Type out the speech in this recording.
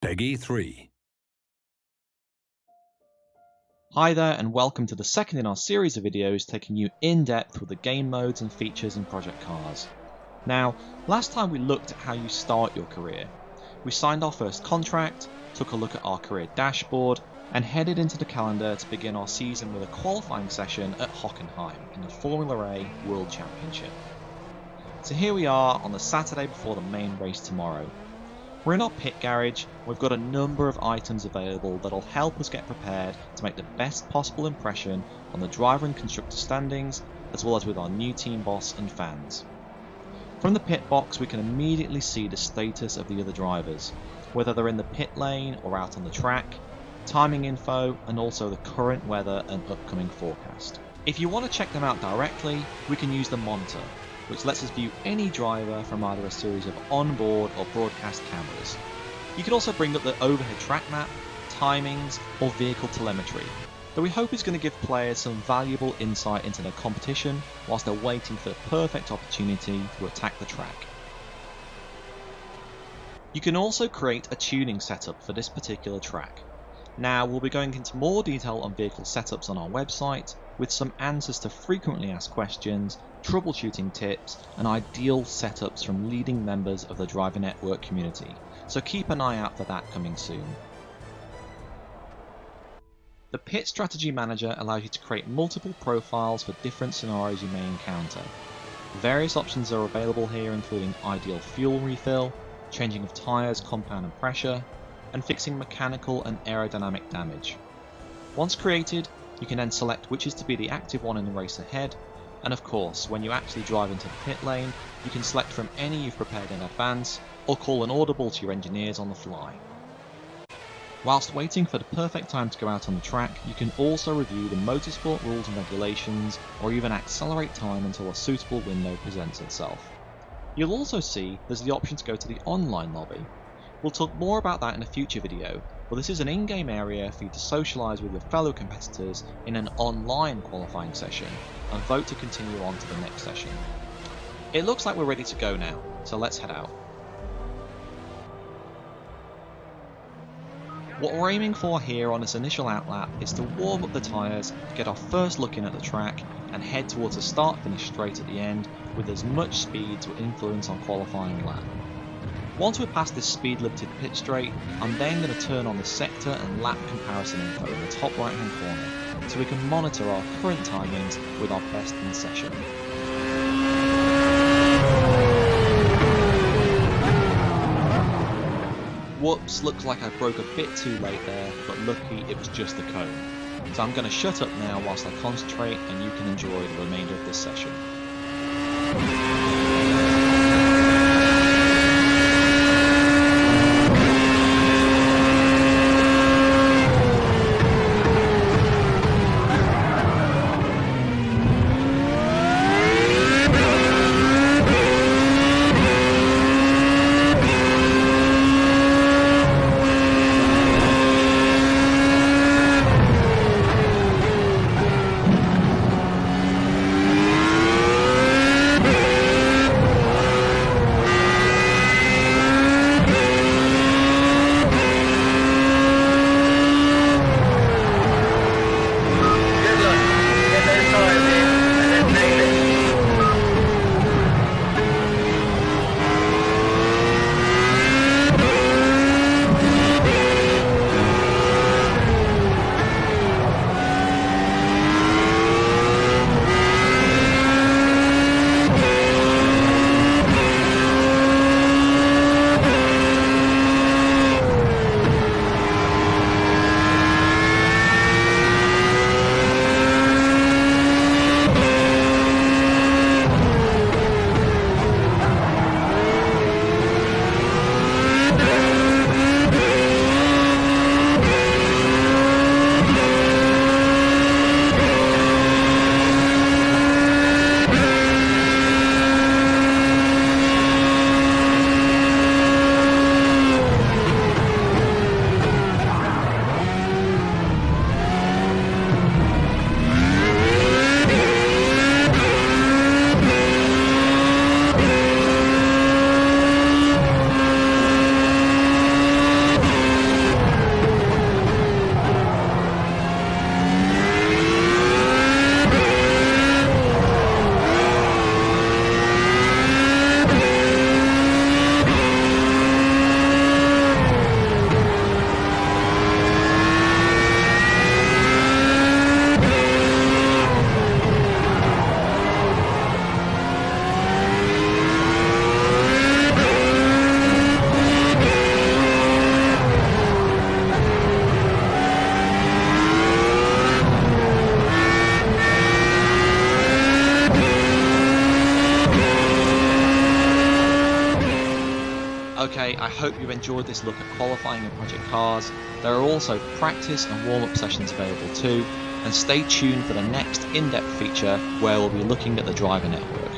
Peggy 3. Hi there and welcome to the second in our series of videos taking you in depth with the game modes and features in Project Cars. Now, last time we looked at how you start your career. We signed our first contract, took a look at our career dashboard, and headed into the calendar to begin our season with a qualifying session at Hockenheim in the Formula A World Championship. So here we are on the Saturday before the main race tomorrow. We're in our pit garage, and we've got a number of items available that'll help us get prepared to make the best possible impression on the driver and constructor standings, as well as with our new team boss and fans. From the pit box we can immediately see the status of the other drivers, whether they're in the pit lane or out on the track, timing info, and also the current weather and upcoming forecast. If you want to check them out directly, we can use the monitor, which lets us view any driver from either a series of onboard or broadcast cameras. You can also bring up the overhead track map, timings, or vehicle telemetry, that we hope is going to give players some valuable insight into their competition whilst they're waiting for the perfect opportunity to attack the track. You can also create a tuning setup for this particular track. Now, we'll be going into more detail on vehicle setups on our website, with some answers to frequently asked questions, troubleshooting tips, and ideal setups from leading members of the driver network community, so keep an eye out for that coming soon. The Pit Strategy Manager allows you to create multiple profiles for different scenarios you may encounter. Various options are available here, including ideal fuel refill, changing of tyres, compound and pressure, and fixing mechanical and aerodynamic damage. Once created, you can then select which is to be the active one in the race ahead, and of course, when you actually drive into the pit lane, you can select from any you've prepared in advance, or call an audible to your engineers on the fly. Whilst waiting for the perfect time to go out on the track, you can also review the motorsport rules and regulations, or even accelerate time until a suitable window presents itself. You'll also see there's the option to go to the online lobby. We'll talk more about that in a future video, but this is an in-game area for you to socialise with your fellow competitors in an online qualifying session, and vote to continue on to the next session. It looks like we're ready to go now, so let's head out. What we're aiming for here on this initial outlap is to warm up the tyres, get our first look in at the track, and head towards a start-finish straight at the end with as much speed to influence our qualifying lap. Once we're past this speed limited pit straight, I'm then going to turn on the sector and lap comparison info in the top right hand corner, so we can monitor our current timings with our best in session. Whoops, looks like I broke a bit too late there, but lucky it was just the cone. So I'm going to shut up now whilst I concentrate and you can enjoy the remainder of this session. hope you've enjoyed this look at qualifying in project cars. There are also practice and warm-up sessions available too, and stay tuned for the next in-depth feature where we'll be looking at the driver network.